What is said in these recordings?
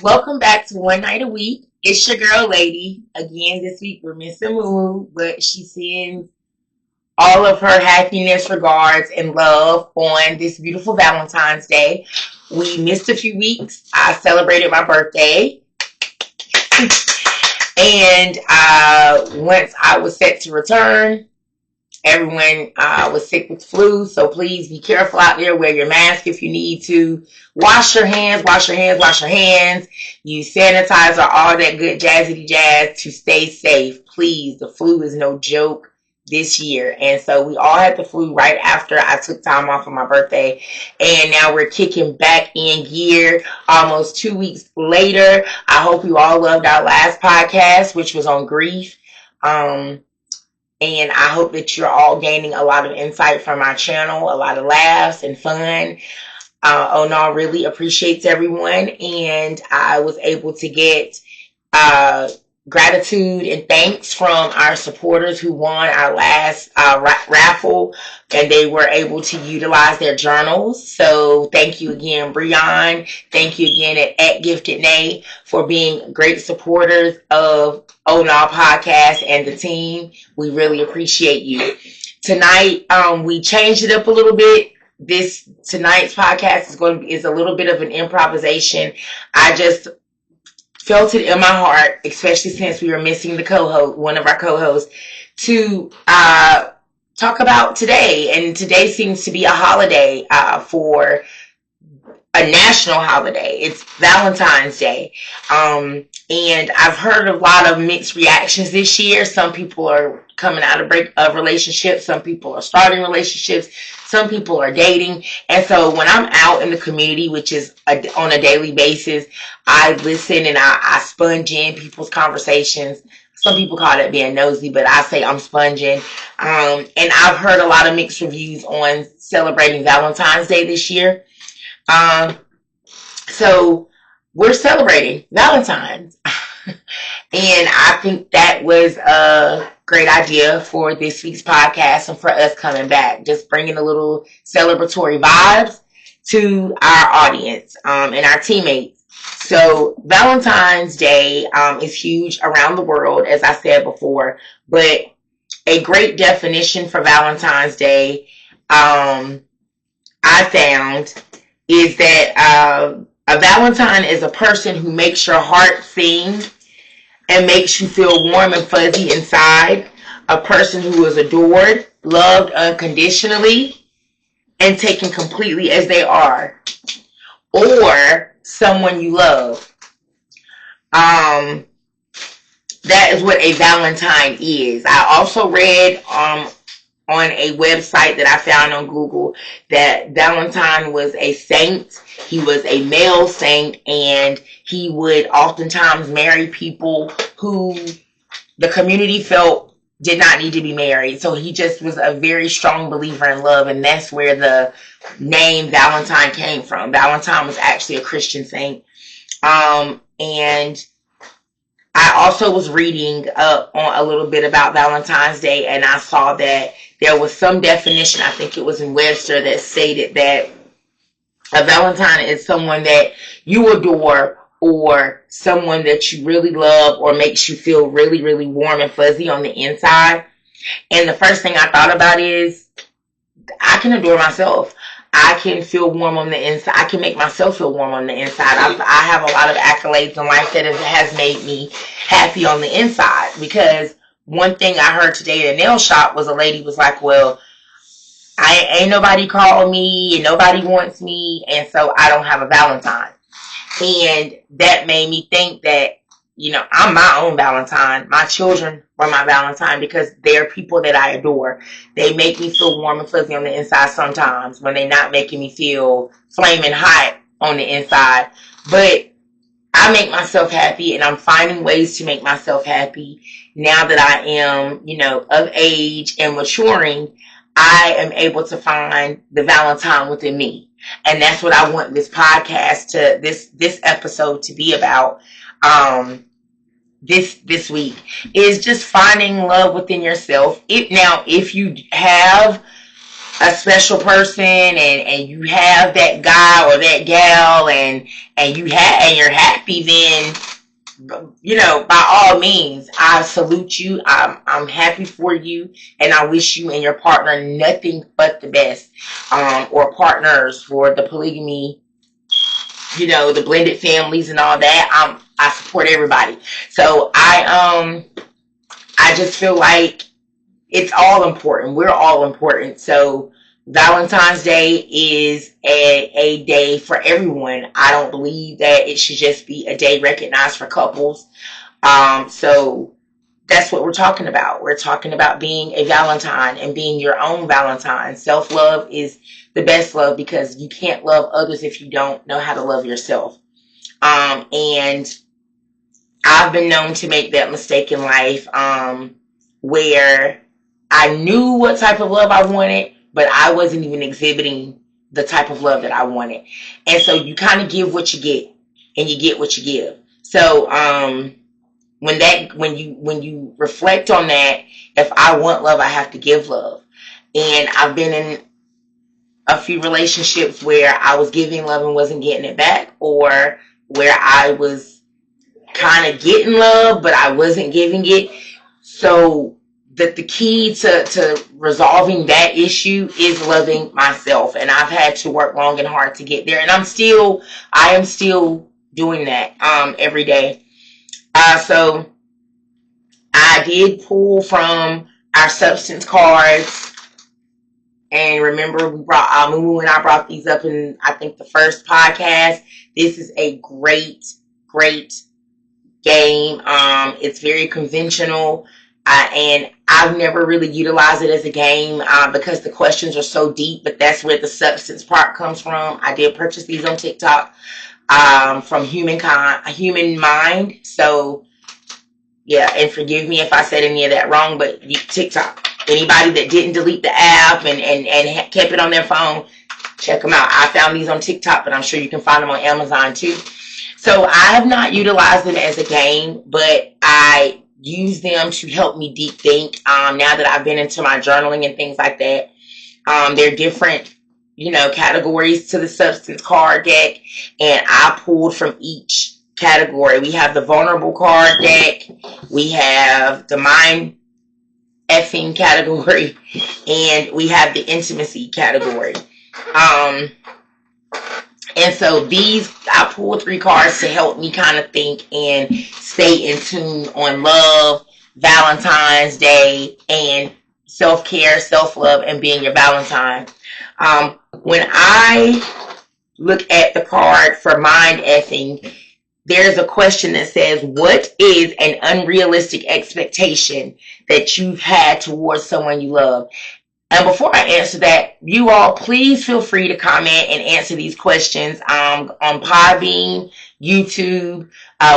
Welcome back to One Night a Week. It's your girl, Lady. Again, this week we're missing Moo, but she sends all of her happiness, regards, and love on this beautiful Valentine's Day. We missed a few weeks. I celebrated my birthday. And once I was set to return, everyone was sick with the flu, so please be careful out there. Wear your mask if you need to. Wash your hands, wash your hands, wash your hands. Use sanitizer, all that good jazzy jazz to stay safe. Please, the flu is no joke this year. And so we all had the flu right after I took time off for my birthday. And now we're kicking back in gear almost 2 weeks later. I hope you all loved our last podcast, which was on grief. And I hope that you're all gaining a lot of insight from our channel, a lot of laughs and fun. Onal really appreciates everyone. And I was able to get gratitude and thanks from our supporters who won our last raffle. And they were able to utilize their journals. So thank you again, Breon. Thank you again at Gifted Nay for being great supporters of Onal Podcast and the team. We really appreciate you. Tonight, we changed it up a little bit. Tonight's podcast is a little bit of an improvisation. I just felt it in my heart, especially since we were missing one of our co-hosts, to talk about today. And today seems to be a holiday for a national holiday. It's Valentine's Day. And I've heard a lot of mixed reactions this year. Some people are coming out of relationships. Some people are starting relationships. Some people are dating. And so when I'm out in the community, which is on a daily basis, I listen and I sponge in people's conversations. Some people call it being nosy, but I say I'm sponging. And I've heard a lot of mixed reviews on celebrating Valentine's Day this year. So we're celebrating Valentine's. And I think that was a great idea for this week's podcast and for us coming back. Just bringing a little celebratory vibes to our audience and our teammates. So Valentine's Day is huge around the world, as I said before. But a great definition for Valentine's Day I found is that a Valentine is a person who makes your heart sing and makes you feel warm and fuzzy inside. A person who is adored, loved unconditionally, and taken completely as they are. Or someone you love. That is what a Valentine is. I also read on a website that I found on Google that Valentine was a saint. He was a male saint, and he would oftentimes marry people who the community felt did not need to be married. So he just was a very strong believer in love, and that's where the name Valentine came from. Valentine was actually a Christian saint. And I also was reading up on a little bit about Valentine's Day, and I saw that there was some definition, I think it was in Webster, that stated that a Valentine is someone that you adore or someone that you really love or makes you feel really, really warm and fuzzy on the inside. And the first thing I thought about is I can adore myself. I can feel warm on the inside. I can make myself feel warm on the inside. I have a lot of accolades in life that has made me happy on the inside. Because one thing I heard today at a nail shop was a lady was like, well, ain't nobody called me and nobody wants me, and so I don't have a Valentine. And that made me think that, I'm my own Valentine. My children are my Valentine because they're people that I adore. They make me feel warm and fuzzy on the inside sometimes when they're not making me feel flaming hot on the inside. But I make myself happy, and I'm finding ways to make myself happy now that I am, of age and maturing. I am able to find the Valentine within me. And that's what I want this podcast this episode to be about. This week is just finding love within yourself. If you have a special person, and you have that guy or that gal, and you're happy, then by all means, I salute you. I'm happy for you, and I wish you and your partner nothing but the best. Or partners for the polygamy, the blended families and all that. I support everybody. So I just feel like it's all important. We're all important. So Valentine's Day is a day for everyone. I don't believe that it should just be a day recognized for couples. So that's what we're talking about. We're talking about being a Valentine and being your own Valentine. Self-love is the best love, because you can't love others if you don't know how to love yourself. And I've been known to make that mistake in life, where I knew what type of love I wanted, but I wasn't even exhibiting the type of love that I wanted. And so you kind of give what you get, and you get what you give. So when you reflect on that, if I want love, I have to give love. And I've been in a few relationships where I was giving love and wasn't getting it back, or where I was kind of getting love but I wasn't giving it. So the key to resolving that issue is loving myself, and I've had to work long and hard to get there, and I am still doing that every day. So I did pull from our substance cards. And remember, we brought Mumu and I brought these up in, I think, the first podcast. This is a great, great game. It's very conventional, and I've never really utilized it as a game because the questions are so deep. But that's where the substance part comes from. I did purchase these on TikTok from Human Mind. So yeah, and forgive me if I said any of that wrong, but TikTok. Anybody that didn't delete the app and kept it on their phone, check them out. I found these on TikTok, but I'm sure you can find them on Amazon too. So I have not utilized them as a game, but I use them to help me deep think. Now that I've been into my journaling and things like that, there are different, categories to the substance card deck, and I pulled from each category. We have the vulnerable card deck, we have the mind effing category, and we have the intimacy category. And so I pulled 3 cards to help me kind of think and stay in tune on love, Valentine's Day, and self-care, self-love, and being your Valentine. When I look at the card for mind effing, there's a question that says, what is an unrealistic expectation that you've had towards someone you love? And before I answer that, you all please feel free to comment and answer these questions on Podbean, YouTube.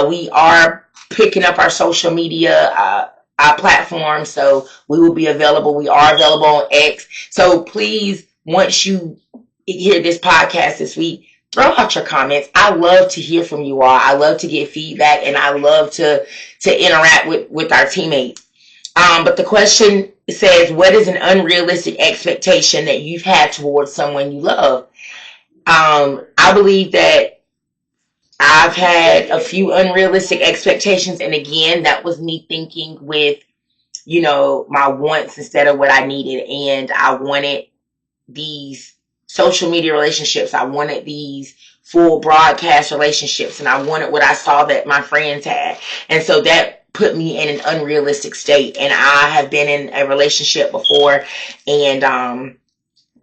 We are picking up our social media platform, so we will be available. We are available on X. So please, once you hear this podcast this week, throw out your comments. I love to hear from you all. I love to get feedback, and I love to interact with our teammates. But the question says, what is an unrealistic expectation that you've had towards someone you love? I believe that I've had a few unrealistic expectations, and again, that was me thinking with, my wants instead of what I needed. And I wanted these social media relationships. I wanted these full broadcast relationships, and I wanted what I saw that my friends had. And so that put me in an unrealistic state. And I have been in a relationship before, and I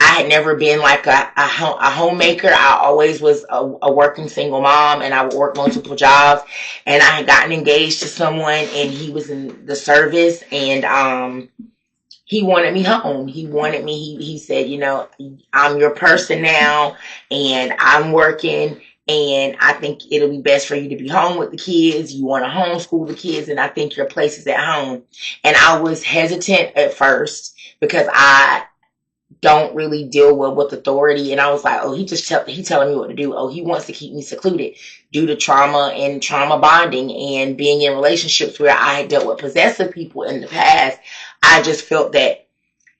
had never been like a homemaker. I always was a working single mom, and I would work multiple jobs. And I had gotten engaged to someone, and he was in the service, and he wanted me home. He wanted me. He said, I'm your person now, and I'm working, and I think it'll be best for you to be home with the kids. You want to homeschool the kids, and I think your place is at home. And I was hesitant at first because I don't really deal well with authority, and I was like, oh, he telling me what to do. Oh, he wants to keep me secluded due to trauma and trauma bonding and being in relationships where I had dealt with possessive people in the past. I just felt that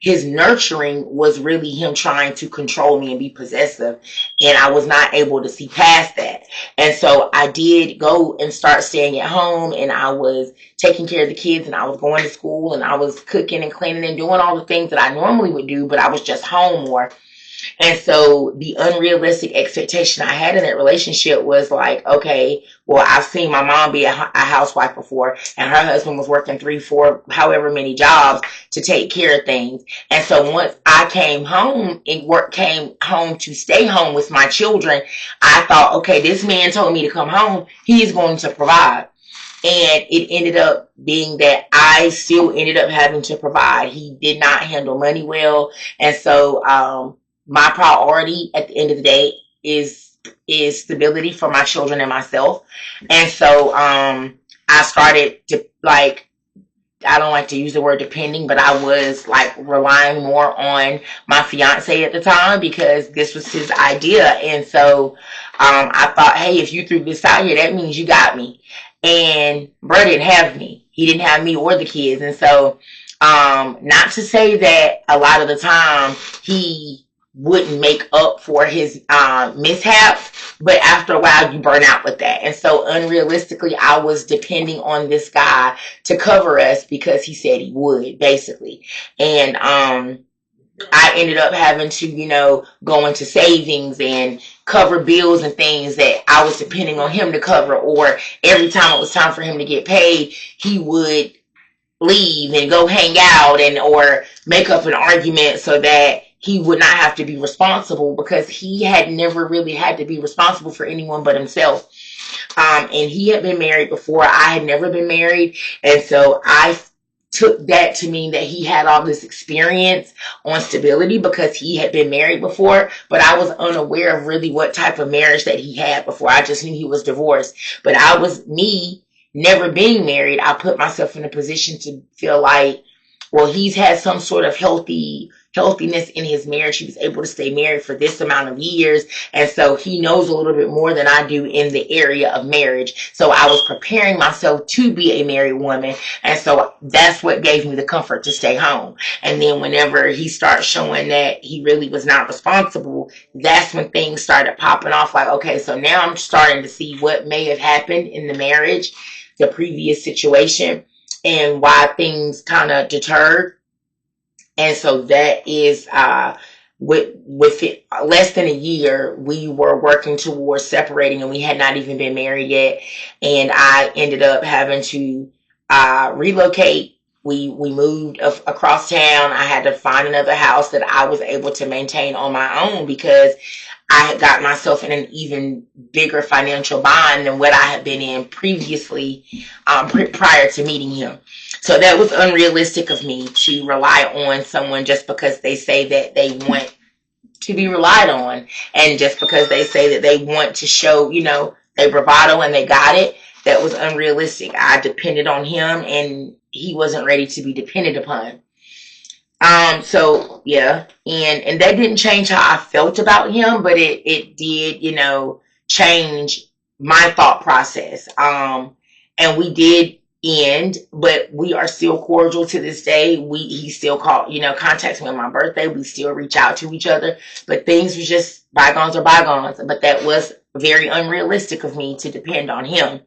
his nurturing was really him trying to control me and be possessive. And I was not able to see past that. And so I did go and start staying at home, and I was taking care of the kids, and I was going to school, and I was cooking and cleaning and doing all the things that I normally would do, but I was just home more. And so the unrealistic expectation I had in that relationship was like, okay, well, I've seen my mom be a housewife before, and her husband was working 3, 4, however many jobs to take care of things. And so once I came home and came home to stay home with my children, I thought, okay, this man told me to come home. He's going to provide. And it ended up being that I still ended up having to provide. He did not handle money well. And so, my priority at the end of the day is stability for my children and myself. And so I started to, like, I don't like to use the word depending, but I was like relying more on my fiance at the time because this was his idea. And so I thought, hey, if you threw this out here, that means you got me. And bro didn't have me. He didn't have me or the kids. And so not to say that a lot of the time he wouldn't make up for his mishaps, but after a while you burn out with that. And so unrealistically, I was depending on this guy to cover us because he said he would, basically. And I ended up having to, go into savings and cover bills and things that I was depending on him to cover. Or every time it was time for him to get paid, he would leave and go hang out or make up an argument so that he would not have to be responsible, because he had never really had to be responsible for anyone but himself. And he had been married before. I had never been married. And so I took that to mean that he had all this experience on stability because he had been married before, but I was unaware of really what type of marriage that he had before. I just knew he was divorced. But me never being married, I put myself in a position to feel like, well, he's had some sort of healthiness in his marriage. He was able to stay married for this amount of years. And so he knows a little bit more than I do in the area of marriage. So I was preparing myself to be a married woman. And so that's what gave me the comfort to stay home. And then whenever he starts showing that he really was not responsible, that's when things started popping off. Like, okay, so now I'm starting to see what may have happened in the marriage, the previous situation, and why things kind of deterred. And so that is with it, less than a year, we were working towards separating, and we had not even been married yet. And I ended up having to relocate. We moved across town. I had to find another house that I was able to maintain on my own because I had got myself in an even bigger financial bind than what I had been in previously, prior to meeting him. So that was unrealistic of me to rely on someone just because they say that they want to be relied on, and just because they say that they want to show, they bravado and they got it. That was unrealistic. I depended on him, and he wasn't ready to be depended upon. So yeah, and that didn't change how I felt about him, but it did, change my thought process. And we did end, but we are still cordial to this day. He still contacts me on my birthday. We still reach out to each other, but things were just bygones are bygones. But that was very unrealistic of me to depend on him,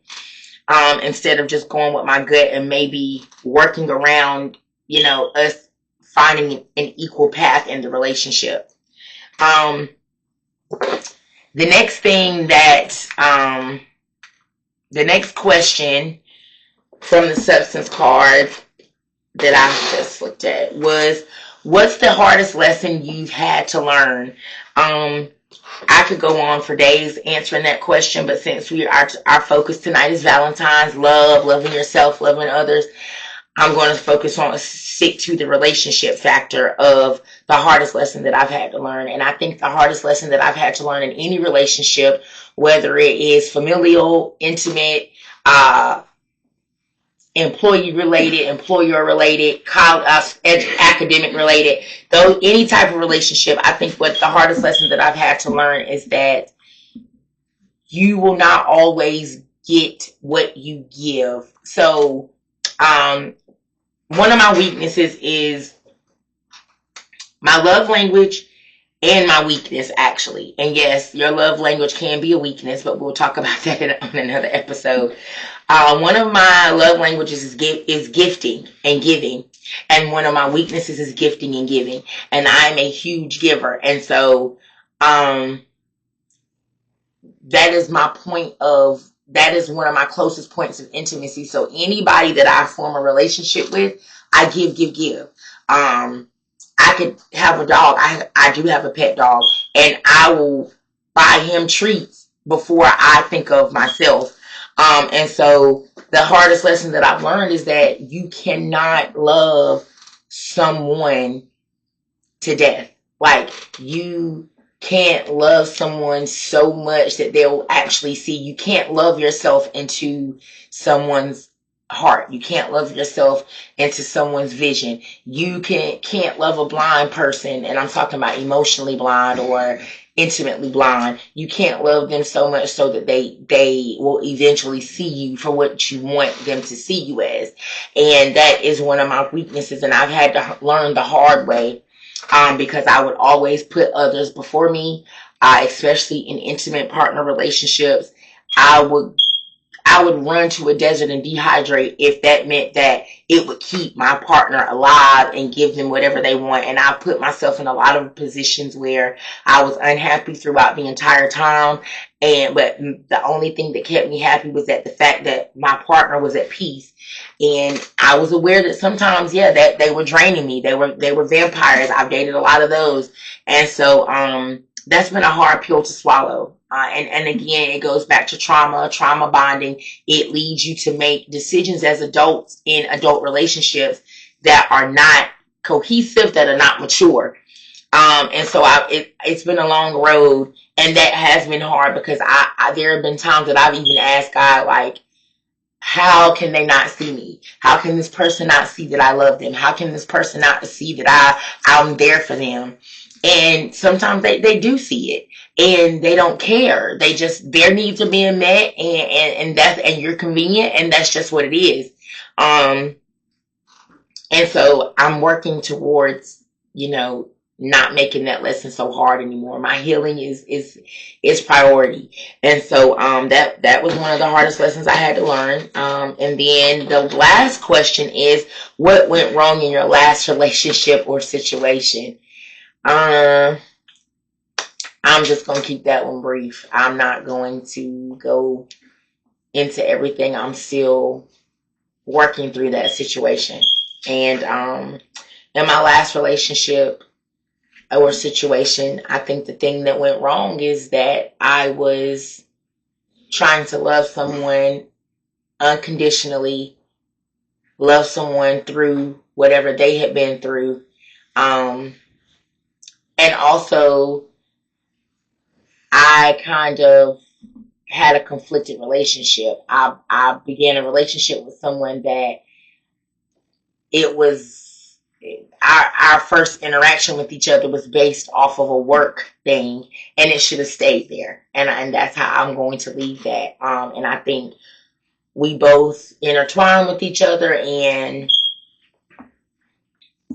instead of just going with my gut and maybe working around, us finding an equal path in the relationship. The next thing the next question from the substance card that I just looked at was, what's the hardest lesson you've had to learn? I could go on for days answering that question, but since our focus tonight is Valentine's, loving yourself, loving others, I'm going to stick to the relationship factor of the hardest lesson that I've had to learn. And I think the hardest lesson that I've had to learn in any relationship, whether it is familial, intimate, employee related, employer related, academic related, though any type of relationship, I think what the hardest lesson that I've had to learn is that you will not always get what you give. So, one of my weaknesses is my love language and my weakness, actually. And yes, your love language can be a weakness, but we'll talk about that on another episode. One of my love languages is gifting and giving, and one of my weaknesses is gifting and giving. And I'm a huge giver, and so um, that is my point of that is one of my closest points of intimacy. So anybody that I form a relationship with, I give. I could have a dog. I do have a pet dog, and I will buy him treats before I think of myself. And so the hardest lesson that I've learned is that you cannot love someone to death. Like, you can't love someone so much that they'll actually see. You can't love yourself into someone's heart. You can't love yourself into someone's vision. You can't love a blind person, and I'm talking about emotionally blind or intimately blind. You can't love them so much so that they will eventually see you for what you want them to see you as. And that is one of my weaknesses, and I've had to learn the hard way, because I would always put others before me, especially in intimate partner relationships. I would run to a desert and dehydrate if that meant that it would keep my partner alive and give them whatever they want. And I put myself in a lot of positions where I was unhappy throughout the entire time. But the only thing that kept me happy was that the fact that my partner was at peace. And I was aware that sometimes, yeah, that they were draining me. They were vampires. I've dated a lot of those. And so, that's been a hard pill to swallow. And again, it goes back to trauma bonding. It leads you to make decisions as adults in adult relationships that are not cohesive, that are not mature. And so it's been a long road, and that has been hard because there have been times that I've even asked God, like, how can they not see me? How can this person not see that I love them? How can this person not see that I'm there for them? And sometimes they do see it, and they don't care. Their needs are being met, and you're convenient, and that's just what it is. And so I'm working towards, not making that lesson so hard anymore. My healing is priority. And so that was one of the hardest lessons I had to learn. And then the last question is, what went wrong in your last relationship or situation? I'm just going to keep that one brief. I'm not going to go into everything. I'm still working through that situation. And in my last relationship or situation, I think the thing that went wrong is that I was trying to love someone unconditionally, love someone through whatever they had been through. And also, I kind of had a conflicted relationship. I began a relationship with someone that it was our first interaction with each other was based off of a work thing, and it should have stayed there. And that's how I'm going to leave that. And I think we both intertwine with each other, and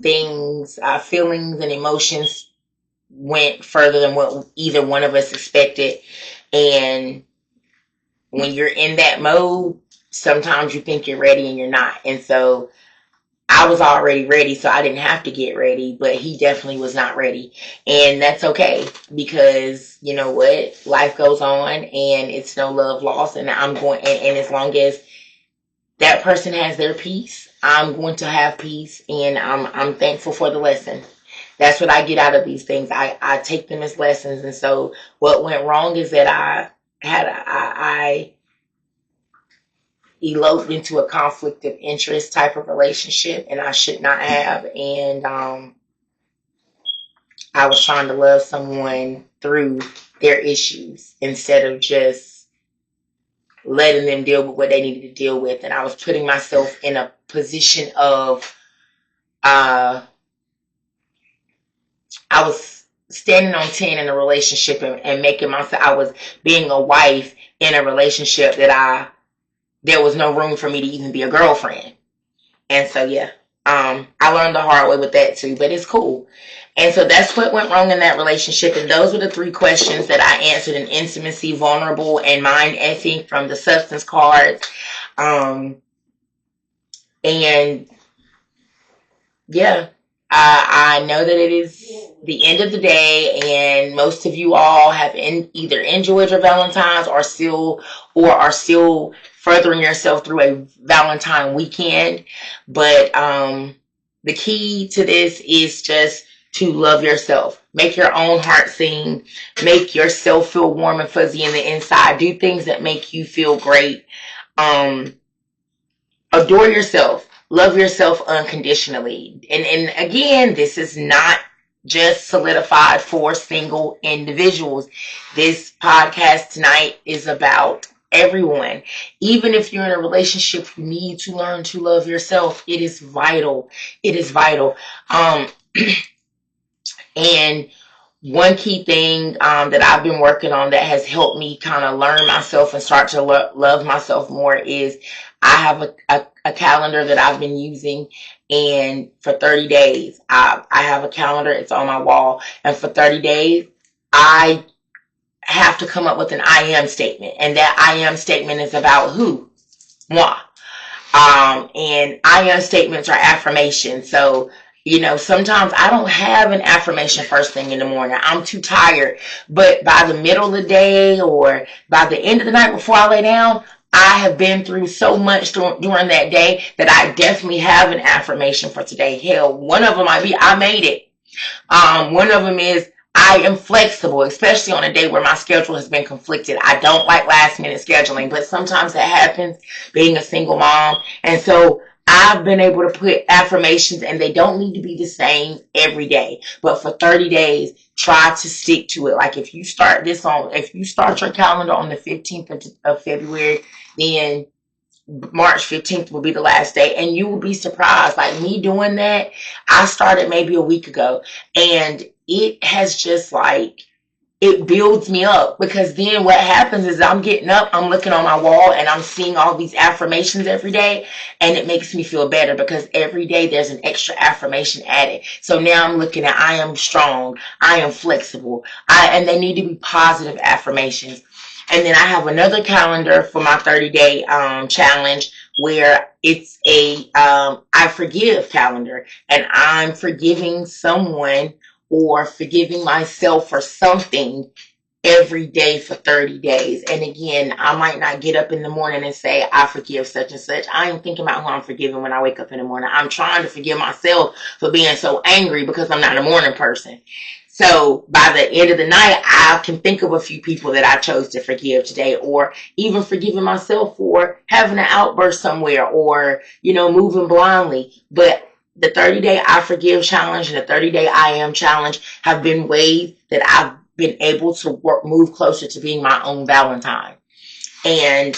feelings and emotions went further than what either one of us expected. And when you're in that mode, sometimes you think you're ready and you're not. And so I was already ready, so I didn't have to get ready, but he definitely was not ready. And that's okay, because you know what? Life goes on, and it's no love lost. And and as long as that person has their peace, I'm going to have peace, and I'm thankful for the lesson. That's what I get out of these things. I take them as lessons. And so what went wrong is that I eloped into a conflict of interest type of relationship, and I should not have. And I was trying to love someone through their issues instead of just letting them deal with what they needed to deal with. And I was putting myself in a position of I was standing on 10 in a relationship, and making myself, I was being a wife in a relationship that there was no room for me to even be a girlfriend. And so, yeah. I learned the hard way with that too, but it's cool. And so that's what went wrong in that relationship. And those were the 3 questions that I answered in intimacy, vulnerable, and mind effing from the substance cards. And yeah, I know that it is the end of the day, and most of you all have either enjoyed your Valentine's or are still furthering yourself through a Valentine weekend. But the key to this is just to love yourself. Make your own heart sing. Make yourself feel warm and fuzzy in the inside. Do things that make you feel great. Adore yourself. Love yourself unconditionally. And again, this is not just solidified for single individuals. This podcast tonight is about everyone. Even if you're in a relationship, you need to learn to love yourself. It is vital. It is vital. And one key thing that I've been working on that has helped me kind of learn myself and start to love myself more is I have a calendar that I've been using, and for 30 days, I have a calendar. It's on my wall. And for 30 days, I have to come up with an I am statement. And that I am statement is about who? Moi. And I am statements are affirmations. So, sometimes I don't have an affirmation first thing in the morning. I'm too tired. But by the middle of the day or by the end of the night before I lay down, I have been through so much during that day that I definitely have an affirmation for today. Hell, one of them might be, I made it. One of them is, I am flexible, especially on a day where my schedule has been conflicted. I don't like last minute scheduling, but sometimes that happens being a single mom. And so I've been able to put affirmations, and they don't need to be the same every day. But for 30 days, try to stick to it. Like if you start your calendar on the 15th of February, then March 15th will be the last day, and you will be surprised. Like me doing that, I started maybe a week ago, and it has just it builds me up, because then what happens is I'm getting up, I'm looking on my wall, and I'm seeing all these affirmations every day, and it makes me feel better because every day there's an extra affirmation added. So now I'm looking at, I am strong, I am flexible, and they need to be positive affirmations. And then I have another calendar for my 30-day challenge, where it's a I forgive calendar, and I'm forgiving someone or forgiving myself for something every day for 30 days. And again, I might not get up in the morning and say, I forgive such and such. I am thinking about who I'm forgiving when I wake up in the morning. I'm trying to forgive myself for being so angry because I'm not a morning person. So by the end of the night, I can think of a few people that I chose to forgive today, or even forgiving myself for having an outburst somewhere, or, moving blindly. But the 30-day I forgive challenge and the 30-day I am challenge have been ways that I've been able to move closer to being my own Valentine. And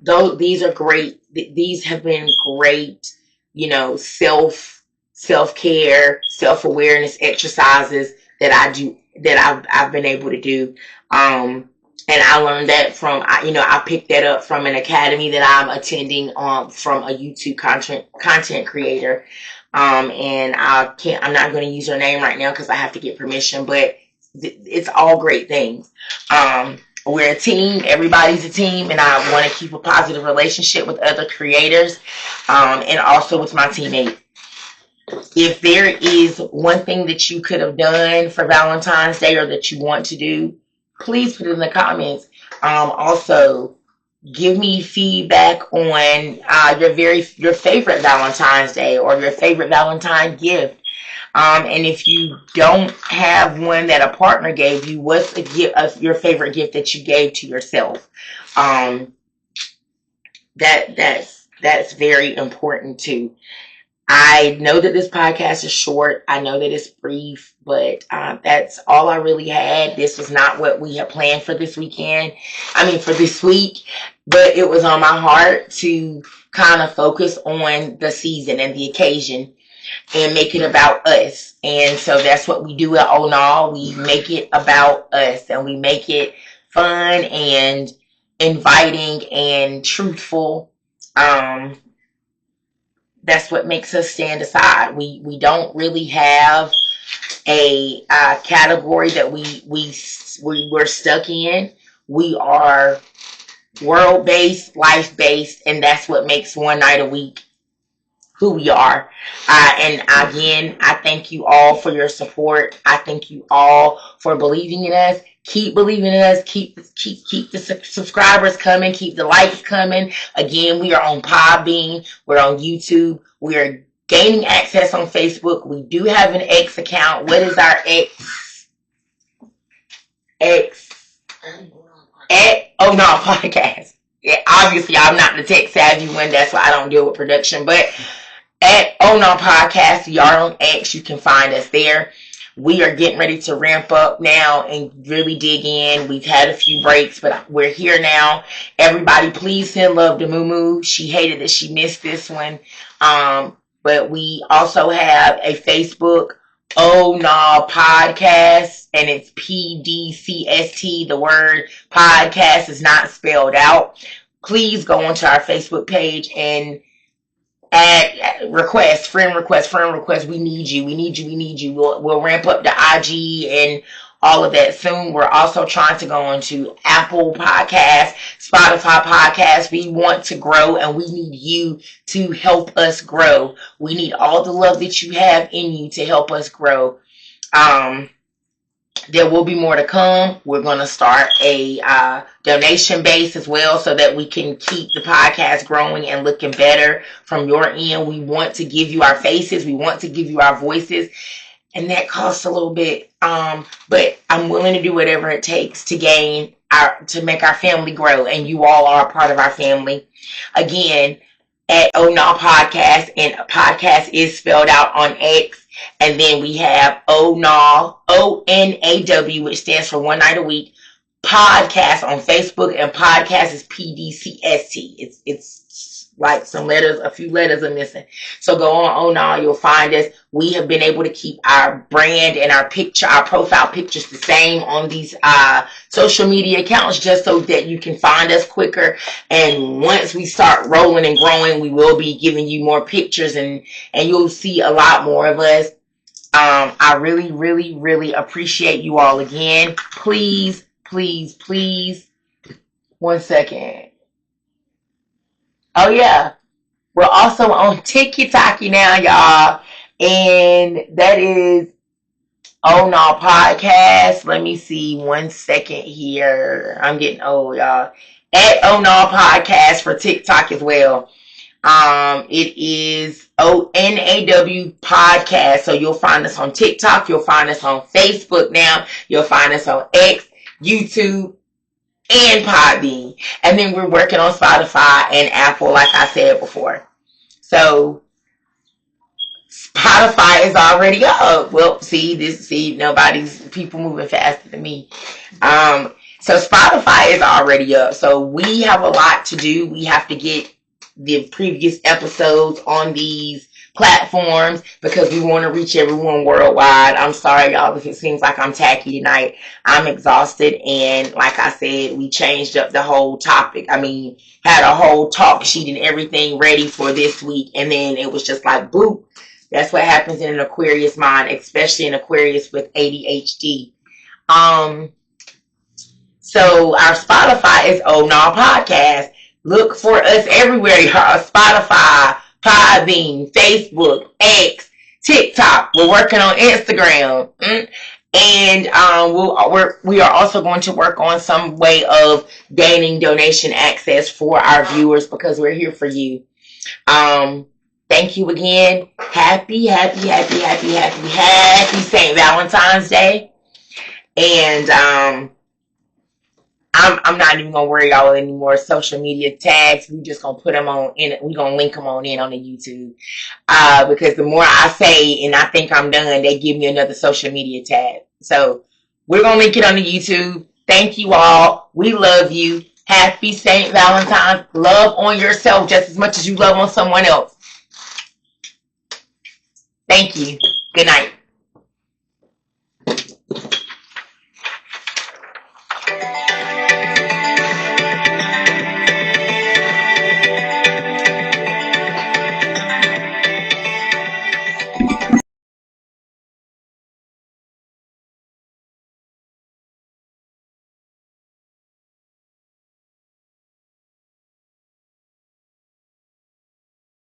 though these are great, these have been great, self-care, self-awareness exercises that I do, that I've been able to do. And I learned that I picked that up from an academy that I'm attending from a YouTube content creator. And I'm not going to use her name right now because I have to get permission, but it's all great things. We're a team. Everybody's a team, and I want to keep a positive relationship with other creators, and also with my teammates. If there is one thing that you could have done for Valentine's Day or that you want to do, please put it in the comments. Also, give me feedback on your favorite Valentine's Day or your favorite Valentine gift. And if you don't have one that a partner gave you, what's your favorite gift that you gave to yourself? That's very important too. I know that this podcast is short. I know that it's brief, but that's all I really had. This was not what we had planned for this weekend. For this week, but it was on my heart to kind of focus on the season and the occasion and make it about us. And so that's what we do at All in All. We make it about us, and we make it fun and inviting and truthful. that's what makes us stand aside. We don't really have a category that we're stuck in. We are world based, life based, and that's what makes one night a week who we are. And again, I thank you all for your support. I thank you all for believing in us. Keep believing in us. Keep the subscribers coming. Keep the likes coming. Again, we are on Podbean. We're on YouTube. We are gaining access on Facebook. We do have an X account. What is our X? At Oh No Podcast. Yeah, obviously, I'm not the tech savvy one. That's why I don't deal with production. But at Oh No Podcast, y'all on X, you can find us there. We are getting ready to ramp up now and really dig in. We've had a few breaks, but we're here now. Everybody, please send love to Moo. She hated that she missed this one. But we also have a Facebook, Oh No Podcast, and it's PDCST. The word podcast is not spelled out. Please go onto our Facebook page and add friend request. We need you. We'll ramp up the IG and all of that soon. We're also trying to go onto Apple Podcasts, Spotify Podcasts. We want to grow, and we need you to help us grow. We need all the love that you have in you to help us grow. There will be more to come. We're going to start a donation base as well so that we can keep the podcast growing and looking better from your end. We want to give you our faces. We want to give you our voices. And that costs a little bit. But I'm willing to do whatever it takes to make our family grow. And you all are a part of our family. Again, at Oh No Podcast, and podcast is spelled out on X. And then we have ONAW, ONAW, which stands for One Night a Week, podcast on Facebook, and podcast is PDCST. It's like a few letters are missing. So go on ONAW, you'll find us. We have been able to keep our brand and our profile pictures the same on these social media accounts, just so that you can find us quicker. And once we start rolling and growing, we will be giving you more pictures, and you'll see a lot more of us. I really, really, really appreciate you all again. Please, 1 second. Oh yeah, we're also on TikTok now, y'all, and that is Oh No Podcast. Let me see 1 second here. I'm getting old, y'all. At Oh No Podcast for TikTok as well. It is ONAW Podcast. So you'll find us on TikTok. You'll find us on Facebook now. You'll find us on X, YouTube, and Podbean. And then we're working on Spotify and Apple, like I said before. So Spotify is already up. Well, people moving faster than me. So Spotify is already up. So we have a lot to do. We have to get the previous episodes on these platforms because we want to reach everyone worldwide. I'm sorry, y'all, if it seems like I'm tacky tonight. I'm exhausted, and like I said, we changed up the whole topic. Had a whole talk sheet and everything ready for this week, and then it was just like, boop. That's what happens in an Aquarius mind, especially an Aquarius with ADHD. So our Spotify is Oh No Podcast. Look for us everywhere, y'all. Spotify, Podbean, Facebook, X, TikTok. We're working on Instagram. And we are also going to work on some way of gaining donation access for our viewers because we're here for you. Thank you again. Happy St. Valentine's Day. And I'm not even gonna worry y'all anymore. Social media tags, we just gonna put them on in. We gonna link them on in on the YouTube because the more I say and I think I'm done, they give me another social media tag. So we're gonna link it on the YouTube. Thank you all. We love you. Happy St. Valentine's. Love on yourself just as much as you love on someone else. Thank you. Good night.